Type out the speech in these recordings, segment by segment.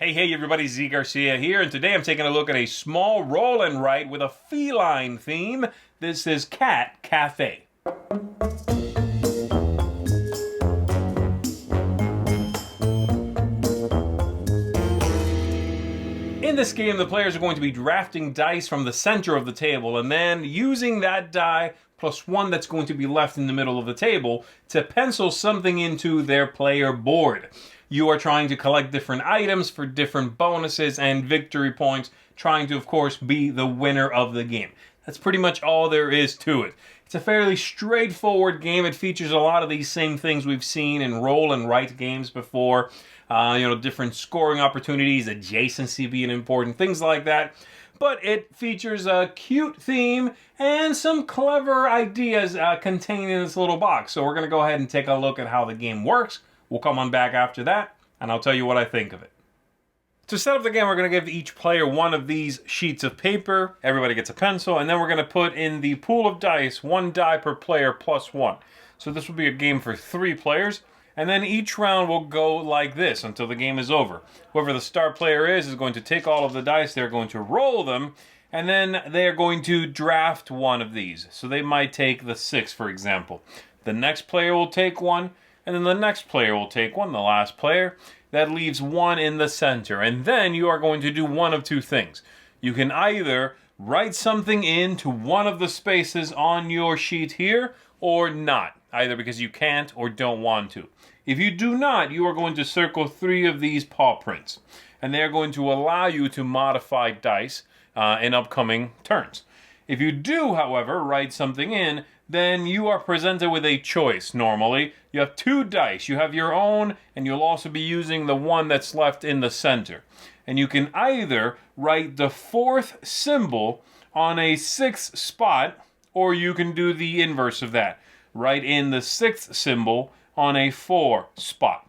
Hey everybody, Zee Garcia here, and today I'm taking a look at a small roll and write with a feline theme. This is Cat Café. In this game, the players are going to be drafting dice from the center of the table and then using that die plus one that's going to be left in the middle of the table to pencil something into their player board. You are trying to collect different items for different bonuses and victory points, trying to, of course, be the winner of the game. That's pretty much all there is to it. It's a fairly straightforward game. It features a lot of these same things we've seen in roll and write games before. Different scoring opportunities, adjacency being important, things like that. But it features a cute theme and some clever ideas contained in this little box. So we're going to go ahead and take a look at how the game works. We'll come on back after that, and I'll tell you what I think of it. To set up the game, we're going to give each player one of these sheets of paper. Everybody gets a pencil, and then we're going to put in the pool of dice, one die per player plus one. So this will be a game for 3 players, and then each round will go like this until the game is over. Whoever the star player is going to take all of the dice, they're going to roll them, and then they're going to draft one of these. So they might take the 6, for example. The next player will take one, and then the next player will take one, the last player. That leaves one in the center. And then you are going to do one of two things. You can either write something into one of the spaces on your sheet here, or not. Either because you can't or don't want to. If you do not, you are going to circle 3 of these paw prints. And they are going to allow you to modify dice in upcoming turns. If you do, however, write something in, then you are presented with a choice normally. You have 2 dice. You have your own, and you'll also be using the one that's left in the center. And you can either write the 4th symbol on a 6th spot, or you can do the inverse of that. Write in the 6th symbol on a 4 spot.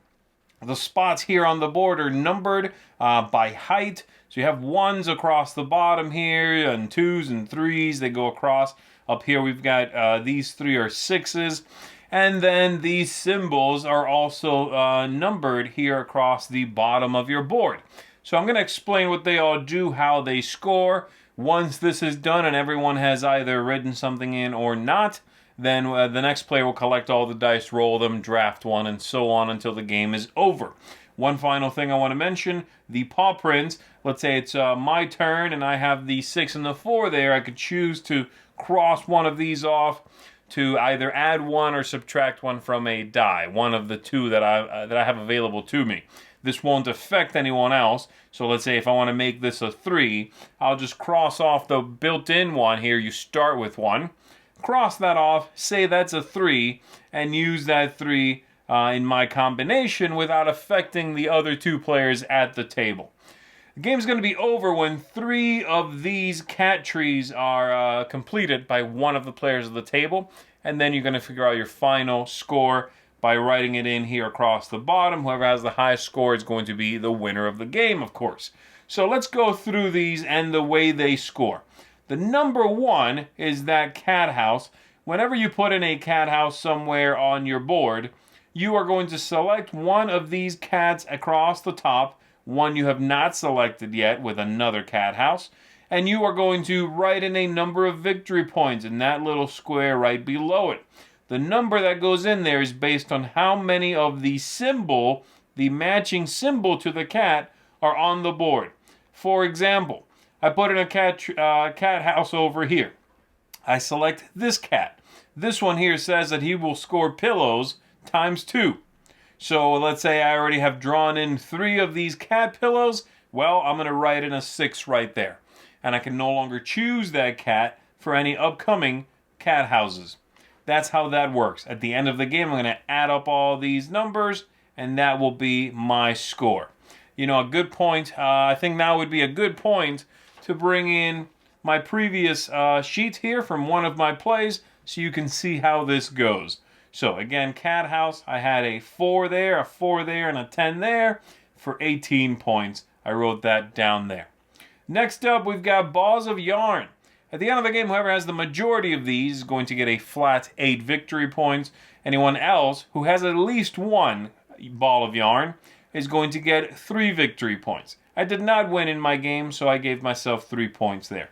The spots here on the board are numbered by height. So you have 1s across the bottom here, and 2s and 3s. They go across. Up here we've got these 3 are 6s. And then these symbols are also numbered here across the bottom of your board. So I'm going to explain what they all do, how they score. Once this is done and everyone has either written something in or not, then the next player will collect all the dice, roll them, draft one, and so on until the game is over. One final thing I want to mention, the paw prints. Let's say it's my turn and I have the 6 and the 4 there. I could choose to cross one of these off to either add one or subtract one from a die, one of the 2 that I have available to me. This won't affect anyone else. So let's say if I want to make this a 3, I'll just cross off the built-in one here. You start with 1. Cross that off, say that's a 3, and use that 3 in my combination without affecting the other 2 players at the table. The game's going to be over when 3 of these cat trees are completed by one of the players of the table, and then you're going to figure out your final score by writing it in here across the bottom. Whoever has the highest score is going to be the winner of the game, of course. So let's go through these and the way they score. The number 1 is that cat house. Whenever you put in a cat house somewhere on your board, you are going to select one of these cats across the top, one you have not selected yet with another cat house, and you are going to write in a number of victory points in that little square right below it. The number that goes in there is based on how many of the symbol, the matching symbol to the cat, are on the board. For example, I put in a cat house over here. I select this cat. This one here says that he will score pillows times 2. So let's say I already have drawn in 3 of these cat pillows. Well, I'm going to write in a 6 right there. And I can no longer choose that cat for any upcoming cat houses. That's how that works. At the end of the game, I'm going to add up all these numbers, and that will be my score. You know, a good point, I think now would be a good point to bring in my previous sheet here from one of my plays so you can see how this goes. So again, cat house, I had a 4 there, a 4 there, and a 10 there for 18 points. I wrote that down there. Next up, we've got balls of yarn. At the end of the game, whoever has the majority of these is going to get a flat 8 victory points. Anyone else who has at least 1 ball of yarn is going to get 3 victory points. I did not win in my game, so I gave myself 3 points there.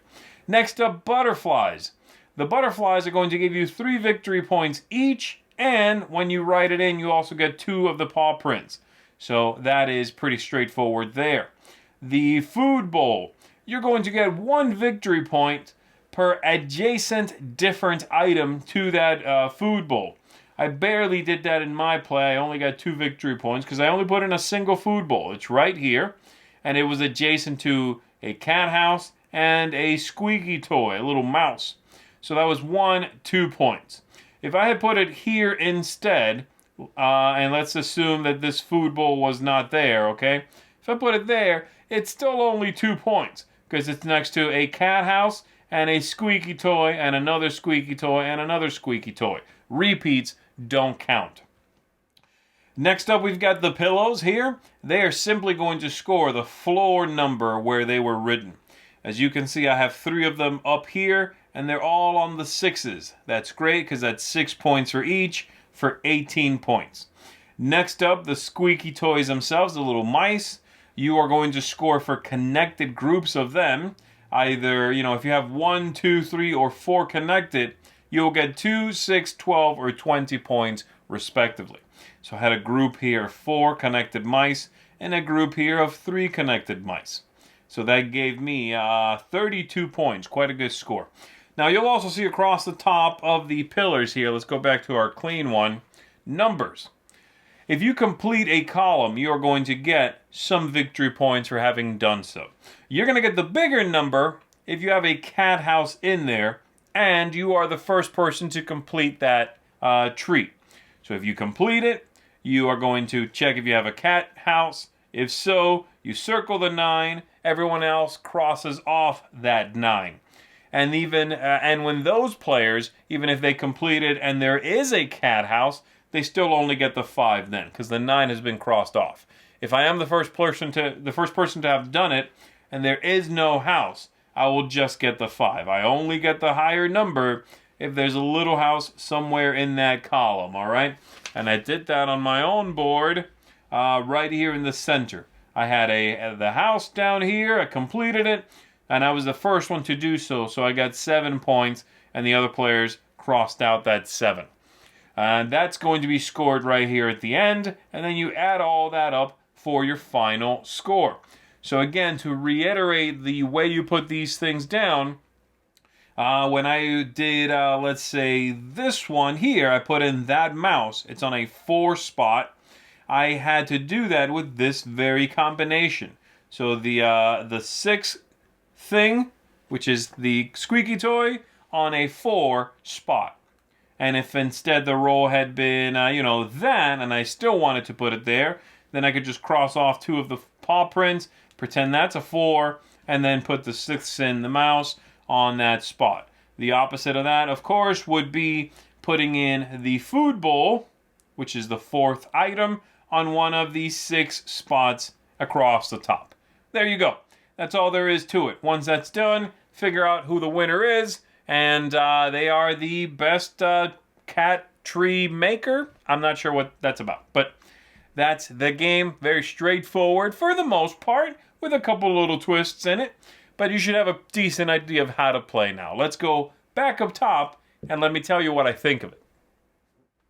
Next up, butterflies. The butterflies are going to give you 3 victory points each, and when you write it in, you also get 2 of the paw prints. So that is pretty straightforward there. The food bowl. You're going to get 1 victory point per adjacent different item to that food bowl. I barely did that in my play. I only got 2 victory points because I only put in a single food bowl. It's right here, and it was adjacent to a cat house and a squeaky toy, a little mouse. So that was 2 points. If I had put it here instead, and let's assume that this food bowl was not there, okay? If I put it there, it's still only 2 points because it's next to a cat house and a squeaky toy and another squeaky toy and another squeaky toy. Repeats don't count. Next up, we've got the pillows here. They are simply going to score the floor number where they were written. As you can see, I have 3 of them up here, and they're all on the 6s. That's great because that's 6 points for each for 18 points. Next up, the squeaky toys themselves, the little mice. You are going to score for connected groups of them. Either, if you have 1, 2, 3, or 4 connected, you'll get 2, 6, 12, or 20 points respectively. So I had a group here of 4 connected mice and a group here of 3 connected mice. So that gave me 32 points, quite a good score. Now you'll also see across the top of the pillars here, let's go back to our clean one, numbers. If you complete a column, you are going to get some victory points for having done so. You're going to get the bigger number if you have a cat house in there and you are the first person to complete that treat. So if you complete it, you are going to check if you have a cat house. If so, you circle the 9. Everyone else crosses off that 9. And and when those players, even if they complete it and there is a cat house, they still only get the 5 then, because the 9 has been crossed off. If I am the first person to have done it, and there is no house, I will just get the 5. I only get the higher number if there's a little house somewhere in that column, all right? And I did that on my own board right here in the center. I had the house down here, I completed it, and I was the first one to do so, so I got 7 points, and the other players crossed out that 7. And that's going to be scored right here at the end, and then you add all that up for your final score. So again, to reiterate the way you put these things down, when I did, let's say, this one here, I put in that mouse. It's on a 4 spot. I had to do that with this very combination. So the 6 thing, which is the squeaky toy, on a 4 spot. And if instead the roll had been, that, and I still wanted to put it there, then I could just cross off 2 of the paw prints, pretend that's a 4, and then put the 6th in the mouse on that spot. The opposite of that, of course, would be putting in the food bowl, which is the 4th item, on one of these 6 spots across the top. There you go. That's all there is to it. Once that's done, figure out who the winner is, and they are the best cat tree maker. I'm not sure what that's about, but that's the game. Very straightforward for the most part, with a couple little twists in it, but you should have a decent idea of how to play now. Let's go back up top, and let me tell you what I think of it.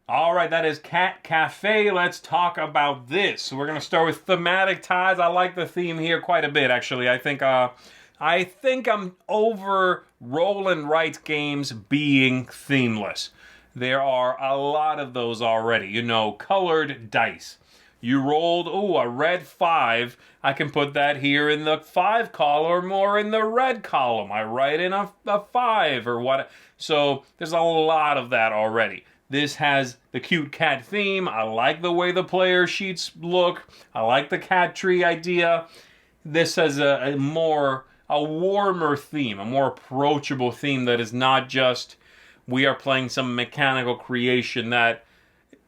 All right, that is Cat Cafe. Let's talk about this. So we're going to start with thematic ties. I like the theme here quite a bit, actually. I think I'm over roll and write games being themeless. There are a lot of those already. Colored dice. You rolled, a red 5. I can put that here in the 5 column or in the red column. I write in a 5 or what. So there's a lot of that already. This has the cute cat theme. I like the way the player sheets look. I like the cat tree idea. This has a warmer theme, a more approachable theme that is not just we are playing some mechanical creation that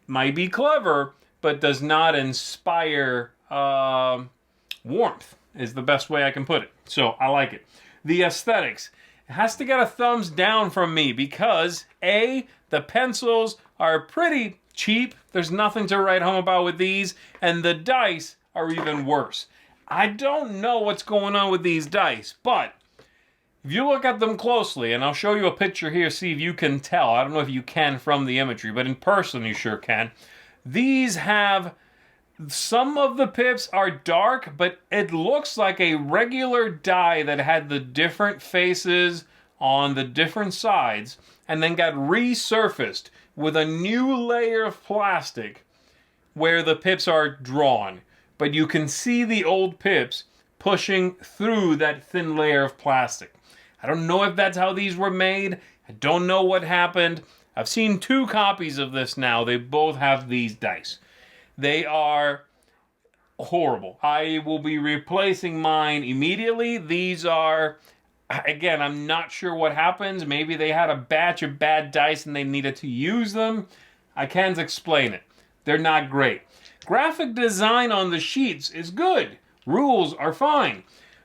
might be clever, but does not inspire warmth, is the best way I can put it. So I like it. The aesthetics. It has to get a thumbs down from me because, A, the pencils are pretty cheap. There's nothing to write home about with these. And the dice are even worse. I don't know what's going on with these dice, but if you look at them closely, and I'll show you a picture here, see if you can tell. I don't know if you can from the imagery, but in person you sure can. These have, some of the pips are dark, but it looks like a regular die that had the different faces on the different sides, and then got resurfaced with a new layer of plastic where the pips are drawn. But you can see the old pips pushing through that thin layer of plastic. I don't know if that's how these were made. I don't know what happened. I've seen 2 copies of this now. They both have these dice. They are horrible. I will be replacing mine immediately. These are, again, I'm not sure what happens. Maybe they had a batch of bad dice and they needed to use them. I can't explain it. They're not great. Graphic design on the sheets is good. Rules are fine.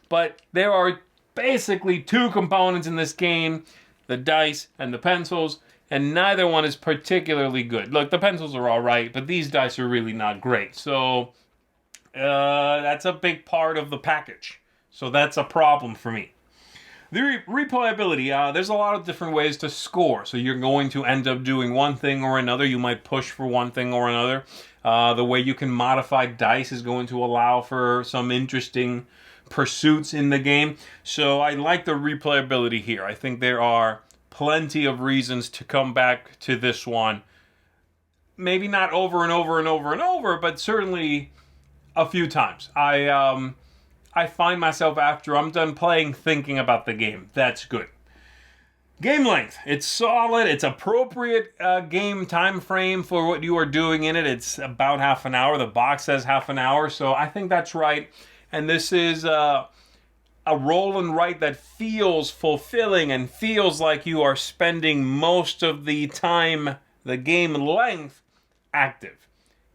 But there are basically 2 components in this game, the dice and the pencils, and neither one is particularly good. Look, the pencils are all right, but these dice are really not great. So that's a big part of the package. So that's a problem for me. The replayability, there's a lot of different ways to score. So you're going to end up doing one thing or another. You might push for one thing or another. The way you can modify dice is going to allow for some interesting pursuits in the game. So I like the replayability here. I think there are plenty of reasons to come back to this one. Maybe not over and over and over and over, but certainly a few times. I find myself after I'm done playing thinking about the game. That's good. Game length. It's solid. It's appropriate game time frame for what you are doing in it. It's about half an hour. The box says half an hour, so I think that's right. And this is a roll and write that feels fulfilling and feels like you are spending most of the time, the game length, active.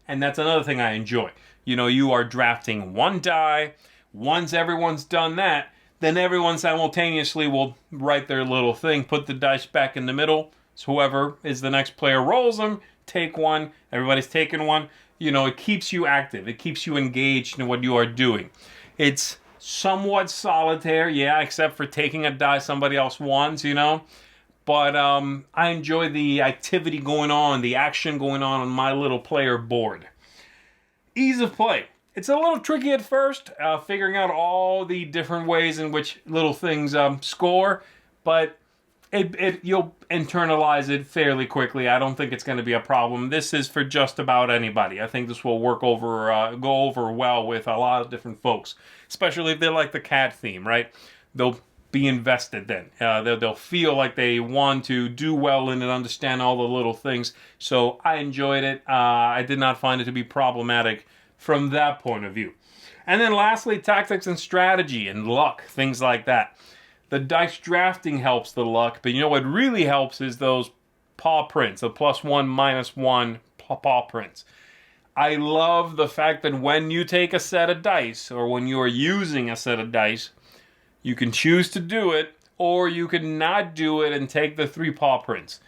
And that's another thing I enjoy. You know, you are drafting one die. Once everyone's done that, then everyone simultaneously will write their little thing, put the dice back in the middle. So whoever is the next player rolls them, take one. Everybody's taking one. You know, it keeps you active. It keeps you engaged in what you are doing. It's somewhat solitaire, yeah, except for taking a die somebody else wants, you know. But I enjoy the activity going on, the action going on my little player board. Ease of play. It's a little tricky at first, figuring out all the different ways in which little things score, but you'll internalize it fairly quickly. I don't think it's going to be a problem. This is for just about anybody. I think this will go over well with a lot of different folks, especially if they like the cat theme, right? They'll be invested then. They'll feel like they want to do well in it, understand all the little things. So I enjoyed it. I did not find it to be problematic from that point of view. And then lastly, tactics and strategy and luck, things like that. The dice drafting helps the luck, but you know what really helps is those paw prints, the +1, -1 paw prints. I love the fact that when you take a set of dice, or when you are using a set of dice, you can choose to do it, or you can not do it and take the 3 paw prints.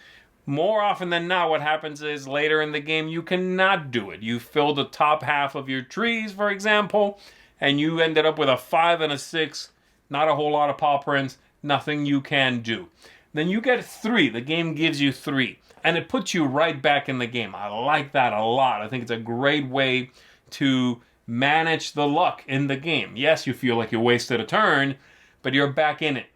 More often than not, what happens is later in the game, you cannot do it. You fill the top half of your trees, for example, and you ended up with a 5 and a 6, not a whole lot of paw prints, nothing you can do. Then you get 3. The game gives you 3, and it puts you right back in the game. I like that a lot. I think it's a great way to manage the luck in the game. Yes, you feel like you wasted a turn, but you're back in it.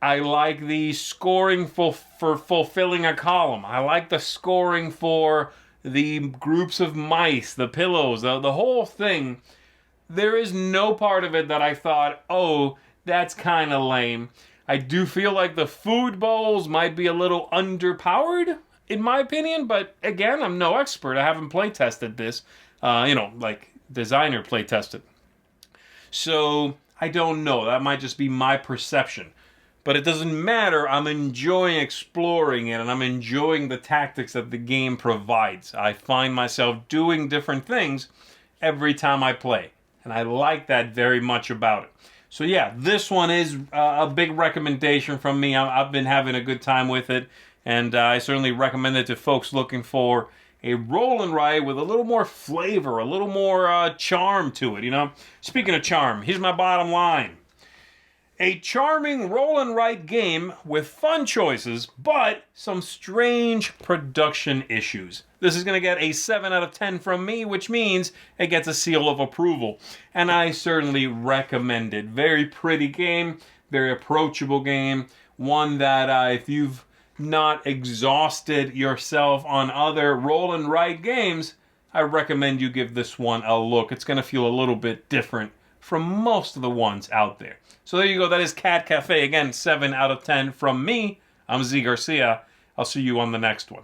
I like the scoring for fulfilling a column. I like the scoring for the groups of mice, the pillows, the whole thing. There is no part of it that I thought, oh, that's kind of lame. I do feel like the food bowls might be a little underpowered, in my opinion, but again, I'm no expert. I haven't play tested this, like designer play tested. So I don't know. That might just be my perception. But it doesn't matter. I'm enjoying exploring it, and I'm enjoying the tactics that the game provides. I find myself doing different things every time I play, and I like that very much about it. So yeah, this one is a big recommendation from me. I've been having a good time with it, and I certainly recommend it to folks looking for a roll and write with a little more flavor, a little more charm to it, you know? Speaking of charm, here's my bottom line. A charming roll and write game with fun choices, but some strange production issues. This is going to get a 7 out of 10 from me, which means it gets a seal of approval. And I certainly recommend it. Very pretty game, very approachable game. One that if you've not exhausted yourself on other roll and write games, I recommend you give this one a look. It's going to feel a little bit different from most of the ones out there. So there you go. That is Cat Café. Again, 7 out of 10 from me. I'm Zee Garcia. I'll see you on the next one.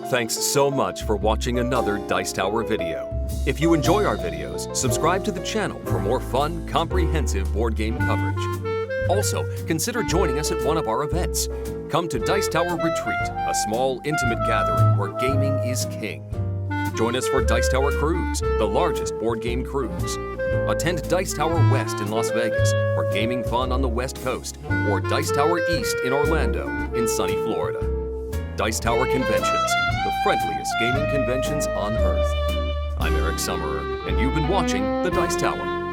Thanks so much for watching another Dice Tower video. If you enjoy our videos, subscribe to the channel for more fun, comprehensive board game coverage. Also, consider joining us at one of our events. Come to Dice Tower Retreat, a small, intimate gathering where gaming is king. Join us for Dice Tower Cruise, the largest board game cruise. Attend Dice Tower West in Las Vegas for gaming fun on the West Coast, or Dice Tower East in Orlando in sunny Florida. Dice Tower Conventions, the friendliest gaming conventions on Earth. I'm Eric Summerer, and you've been watching The Dice Tower.